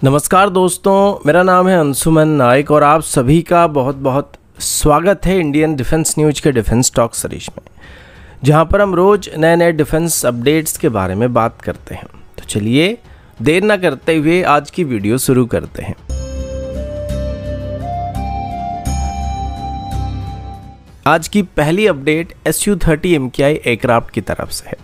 नमस्कार दोस्तों, मेरा नाम है अंशुमन नायक और आप सभी का बहुत बहुत स्वागत है इंडियन डिफेंस न्यूज के डिफेंस टॉक सीरीज में, जहां पर हम रोज नए नए डिफेंस अपडेट्स के बारे में बात करते हैं। तो चलिए देर ना करते हुए आज की वीडियो शुरू करते हैं। आज की पहली अपडेट Su-30 MKI एयरक्राफ्ट की तरफ से है।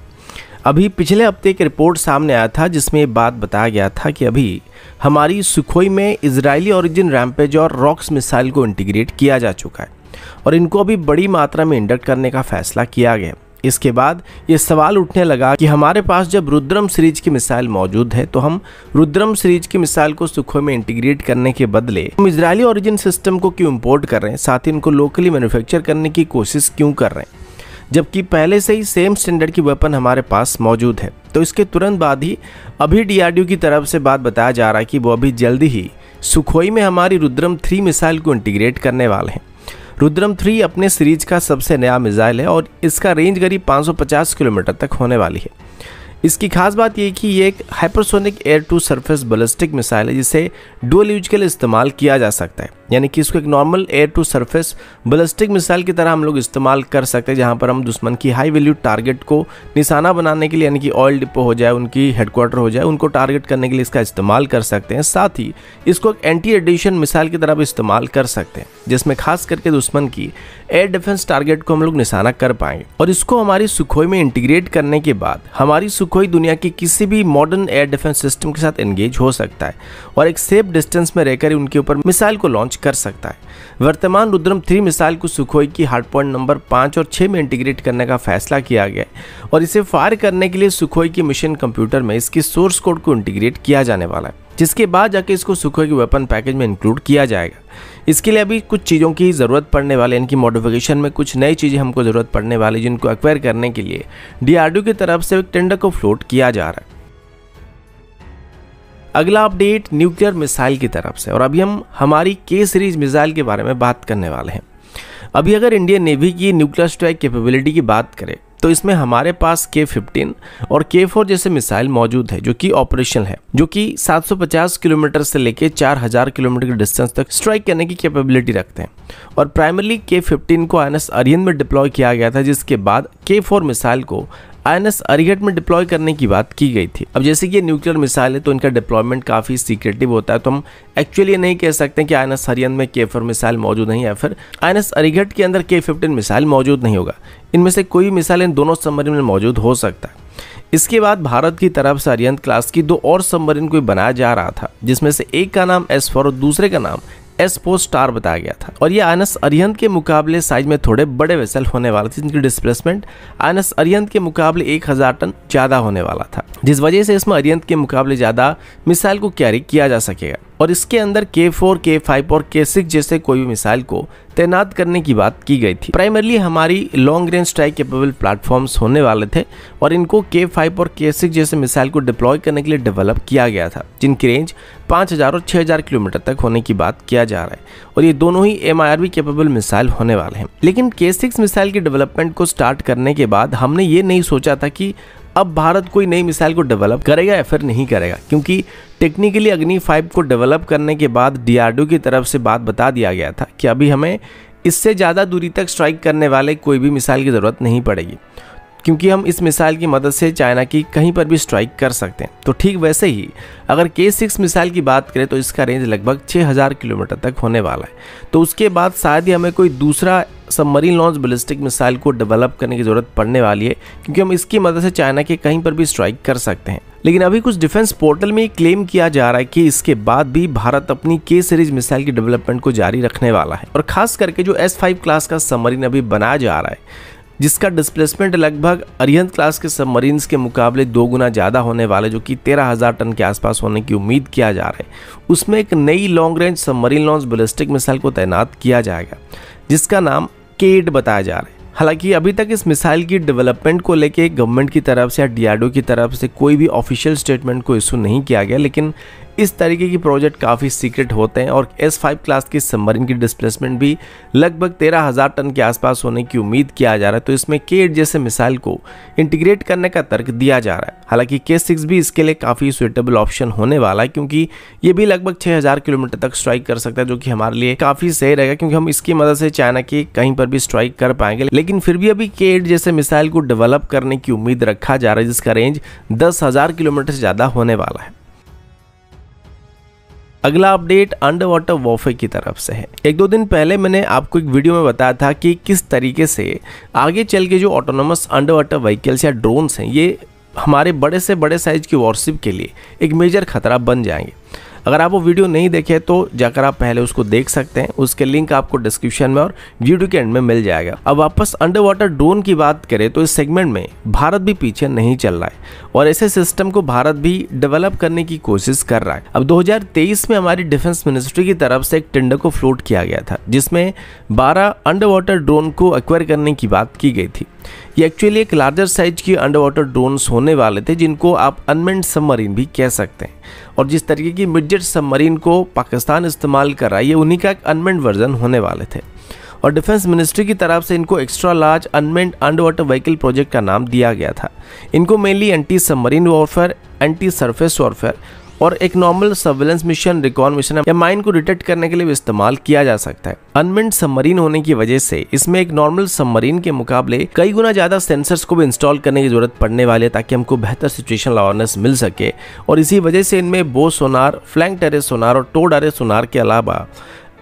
अभी पिछले हफ्ते एक रिपोर्ट सामने आया था जिसमें ये बात बताया गया था कि अभी हमारी सुखोई में इजरायली ओरिजिन रैम्पेज और रॉक्स मिसाइल को इंटीग्रेट किया जा चुका है और इनको अभी बड़ी मात्रा में इंडक्ट करने का फैसला किया गया। इसके बाद ये सवाल उठने लगा कि हमारे पास जब रुद्रम सीरीज की मिसाइल मौजूद है तो हम रुद्रम सीरीज की मिसाइल को सुखोई में इंटीग्रेट करने के बदले हम इजरायली ओरिजिन सिस्टम को क्यों इंपोर्ट कर रहे हैं, साथ ही इनको लोकली मैन्युफैक्चर करने की कोशिश क्यों कर रहे हैं, जबकि पहले से ही सेम स्टैंडर्ड की वेपन हमारे पास मौजूद है। तो इसके तुरंत बाद ही अभी DRDO की तरफ से बात बताया जा रहा है कि वो अभी जल्दी ही सुखोई में हमारी रुद्रम 3 मिसाइल को इंटीग्रेट करने वाले हैं। रुद्रम 3 अपने सीरीज का सबसे नया मिसाइल है और इसका रेंज करीब 550 किलोमीटर तक होने वाली है। इसकी खास बात यह कि ये एक hypersonic air to surface ballistic missile है जिसे डुअल यूज के लिए इस्तेमाल किया जा सकता है, यानी कि इसको एक normal air to surface ballistic missile की तरह हम लोग इस्तेमाल कर सकते हैं, जहां पर हम दुश्मन की हाई वैल्यू टारगेट को निशाना बनाने के लिए, यानी कि ऑयल डिपो हो जाए, उनकी हेडक्वार्टर हो जाए, उनको टारगेट करने के लिए इसका इस्तेमाल कर सकते हैं। साथ ही इसको एक एंटी एडिशन मिसाइल की तरह भी इस्तेमाल कर सकते हैं, जिसमें खास करके दुश्मन की एयर डिफेंस टारगेट को हम लोग निशाना कर पाएंगे। और इसको हमारी सुखोई में इंटीग्रेट करने के बाद हमारी सुखोई दुनिया की किसी भी मॉडर्न एयर डिफेंस सिस्टम के साथ एंगेज हो सकता है और एक सेफ डिस्टेंस में रहकर उनके ऊपर मिसाइल को लॉन्च कर सकता है। वर्तमान रुद्रम 3 मिसाइल को सुखोई की हार्ड पॉइंट नंबर 5 और 6 में इंटीग्रेट करने का फैसला किया गया है और इसे फायर करने के लिए सुखोई की मिशन कंप्यूटर में इसकी सोर्स कोड को इंटीग्रेट किया जाने वाला है, जिसके बाद जाके इसको सुखोई के वेपन पैकेज में इंक्लूड किया जाएगा। इसके लिए अभी कुछ चीज़ों की ज़रूरत पड़ने वाली है, इनकी मॉडिफिकेशन में कुछ नई चीज़ें हमको ज़रूरत पड़ने वाली, जिनको एक्वायर करने के लिए DRDO की तरफ से एक टेंडर को फ्लोट किया जा रहा है। अगला अपडेट न्यूक्लियर मिसाइल की तरफ से, और अभी हम हमारी K सीरीज मिसाइल के बारे में बात करने वाले हैं। अभी अगर इंडियन नेवी की न्यूक्लियर स्ट्राइक कैपेबिलिटी की बात करें तो इसमें हमारे पास K-15 और K-4 जैसे मिसाइल मौजूद है जो कि ऑपरेशनल है, जो कि 750 किलोमीटर से लेके 4000 किलोमीटर के डिस्टेंस तक स्ट्राइक करने की कैपेबिलिटी रखते हैं। और प्राइमरली K-15 को INS अरिहंत में डिप्लॉय किया गया था, जिसके बाद K-4 मिसाइल को INS अरिहंत में डिप्लॉय करने की बात की गई थी। अब जैसे कि ये न्यूक्लियर मिसाइल है तो इनका डिप्लॉयमेंट काफ़ी सीक्रेटिव होता है, तो हम एक्चुअली नहीं कह सकते कि INS अरिहंत में K-4 मिसाइल मौजूद नहीं है, फिर INS अरिहंत के अंदर K-15 मिसाइल मौजूद नहीं होगा। इनमें से कोई मिसाइल इन दोनों सबमरीन में मौजूद हो सकता है। इसके बाद भारत की तरफ से अरिहंत क्लास की 2 और सबमरीन को बनाया जा रहा था, जिसमें से एक का नाम S4 और दूसरे का नाम S4 स्टार बताया गया था। और ये INS अरिहंत के मुकाबले साइज में थोड़े बड़े वेसल होने वाले थे, जिनकी डिस्प्लेसमेंट INS अरिहंत के मुकाबले 1000 टन ज़्यादा होने वाला था, जिस वजह से इसमें अरिहंत के मुकाबले ज़्यादा मिसाइल को कैरी किया जा सकेगा। और इसके अंदर K-4, K-5 और K-6 जैसे कोई भी मिसाइल को तैनात करने की बात की गई थी। प्राइमरली हमारी long range strike capable platforms होने वाले थे और इनको K-5 और K-6 जैसे मिसाइल को डिप्लॉय करने के लिए डेवलप किया गया था, जिनकी रेंज 5000 और 6000 किलोमीटर तक होने की बात किया जा रहा है। और ये दोनों ही MIRV कैपेबल मिसाइल होने वाले हैं। लेकिन K-6 मिसाइल की डेवलपमेंट को स्टार्ट करने के बाद हमने ये नहीं सोचा था कि अब भारत कोई नई मिसाइल को डेवलप करेगा या फिर नहीं करेगा, क्योंकि टेक्निकली अग्नि 5 को डेवलप करने के बाद DRDO की तरफ से बात बता दिया गया था कि अभी हमें इससे ज़्यादा दूरी तक स्ट्राइक करने वाले कोई भी मिसाइल की ज़रूरत नहीं पड़ेगी, क्योंकि हम इस मिसाइल की मदद से चाइना की कहीं पर भी स्ट्राइक कर सकते हैं। तो ठीक वैसे ही अगर K-6 मिसाइल की बात करें तो इसका रेंज लगभग 6000 किलोमीटर तक होने वाला है। तो उसके बाद शायद ही हमें कोई दूसरा सबमरीन लॉन्च बैलिस्टिक मिसाइल को डेवलप करने की ज़रूरत पड़ने वाली है, क्योंकि हम इसकी मदद से चाइना के कहीं पर भी स्ट्राइक कर सकते हैं। लेकिन अभी कुछ डिफेंस पोर्टल में क्लेम किया जा रहा है कि इसके बाद भी भारत अपनी K सीरीज मिसाइल की डेवलपमेंट को जारी रखने वाला है। और खास करके जो S5 क्लास का सबमरीन अभी बनाया जा रहा है, जिसका डिस्प्लेसमेंट लगभग अरिहंत क्लास के सबमरीन्स के मुकाबले 2 गुना ज़्यादा होने वाले, जो कि 13000 टन के आसपास होने की उम्मीद किया जा रहा है, उसमें एक नई long range submarine launch ballistic missile को तैनात किया जाएगा, जिसका नाम K-8 बताया जा रहा है। हालांकि अभी तक इस मिसाइल की डेवलपमेंट को लेके गवर्नमेंट की तरफ से या DRDO की तरफ से कोई भी ऑफिशियल स्टेटमेंट को इशू नहीं किया गया, लेकिन इस तरीके की प्रोजेक्ट काफ़ी सीक्रेट होते हैं और S5 क्लास की सबमरीन की डिस्प्लेसमेंट भी लगभग 13,000 टन के आसपास होने की उम्मीद किया जा रहा है। तो इसमें K8 जैसे मिसाइल को इंटीग्रेट करने का तर्क दिया जा रहा है। हालांकि K6 भी इसके लिए काफ़ी सुइटेबल ऑप्शन होने वाला है, क्योंकि ये भी लगभग 6,000 किलोमीटर तक स्ट्राइक कर सकता है, जो कि हमारे लिए काफ़ी सही रहेगा, क्योंकि हम इसकी मदद से चाइना के कहीं पर भी स्ट्राइक कर पाएंगे। लेकिन फिर भी अभी K8 जैसे मिसाइल को डेवलप करने की उम्मीद रखा जा रहा है, जिसका रेंज 10,000 किलोमीटर से ज़्यादा होने वाला है। अगला अपडेट अंडर वाटर वॉरफेयर की तरफ से है। 1-2 दिन पहले मैंने आपको एक वीडियो में बताया था कि किस तरीके से आगे चल के जो ऑटोनोमस अंडर वाटर व्हीकल्स या ड्रोन्स हैं, ये हमारे बड़े से बड़े साइज की वॉरशिप के लिए एक मेजर खतरा बन जाएंगे। अगर आप वो वीडियो नहीं देखे तो जाकर आप पहले उसको देख सकते हैं, उसके लिंक आपको डिस्क्रिप्शन में और वीडियो के एंड में मिल जाएगा। अब वापस अंडर वाटर ड्रोन की बात करें तो इस सेगमेंट में भारत भी पीछे नहीं चल रहा है और ऐसे सिस्टम को भारत भी डेवलप करने की कोशिश कर रहा है। अब 2023 में हमारी डिफेंस मिनिस्ट्री की तरफ से एक टेंडर को फ्लोट किया गया था, जिसमें 12 अंडर वाटर ड्रोन को एक्वायर करने की बात की गई थी। ये एक्चुअली एक लार्जर साइज की अंडर वाटर ड्रोन्स होने वाले थे, जिनको आप अनमेन्ड सबमरीन भी कह सकते हैं। और जिस तरीके की मिडजेट सबमरीन को पाकिस्तान इस्तेमाल कर रहा है, ये उन्हीं का एक अनमेन्ड वर्जन होने वाले थे। और डिफेंस मिनिस्ट्री की तरफ से इनको extra large unmanned under water vehicle project का नाम दिया गया था। इनको mainly anti submarine warfare, anti surface warfare और एक normal surveillance mission, recon mission या माइन को डिटेक्ट करने के लिए इस्तेमाल किया जा सकता है। अनमेन्ड सबमरीन होने की वजह से इसमें एक नॉर्मल सबमरीन के मुकाबले कई गुना ज़्यादा सेंसर्स को भी इंस्टॉल करने की जरूरत पड़ने वाली है, ताकि हमको बेहतर सिचुएशनल अवेयरनेस मिल सके। और इसी वजह से इनमें बो सोनार, फ्लैंक टेरेस सोनार और टोड अरे सोनार के अलावा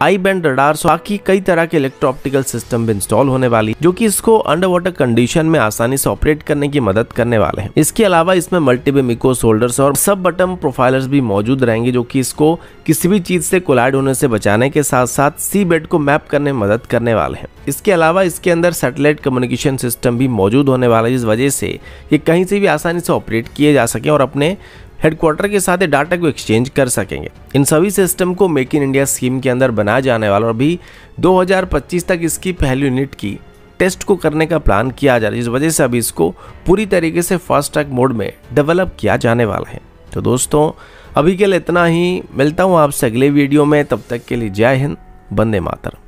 आई बैंड रडार, बाकी कई तरह के इलेक्ट्रो ऑप्टिकल सिस्टम भी इंस्टॉल होने वाली, जो कि इसको अंडर वाटर कंडीशन में आसानी से ऑपरेट करने की मदद करने वाले हैं। इसके अलावा इसमें मल्टीबीम इको सोल्डर्स और सब बटन प्रोफाइलर्स भी मौजूद रहेंगे, जो कि इसको किसी भी चीज से कोलाइड होने से बचाने के साथ साथ सी बेड को मैप करने में मदद करने वाले हैं। इसके अलावा इसके अंदर सैटेलाइट कम्युनिकेशन सिस्टम भी मौजूद होने वाला है, जिस वजह से ये कहीं से भी आसानी से ऑपरेट किए जा सके और अपने हेडक्वार्टर के साथ डाटा को एक्सचेंज कर सकेंगे। इन सभी सिस्टम को मेक इन इंडिया स्कीम के अंदर बनाया जाने वाला और अभी 2025 तक इसकी पहली यूनिट की टेस्ट को करने का प्लान किया जा रहा है, जिस वजह से अभी इसको पूरी तरीके से फास्ट ट्रैक मोड में डेवलप किया जाने वाला है। तो दोस्तों, अभी के लिए इतना ही। मिलता हूँ आपसे अगले वीडियो में, तब तक के लिए जय हिंद, वंदे मातरम।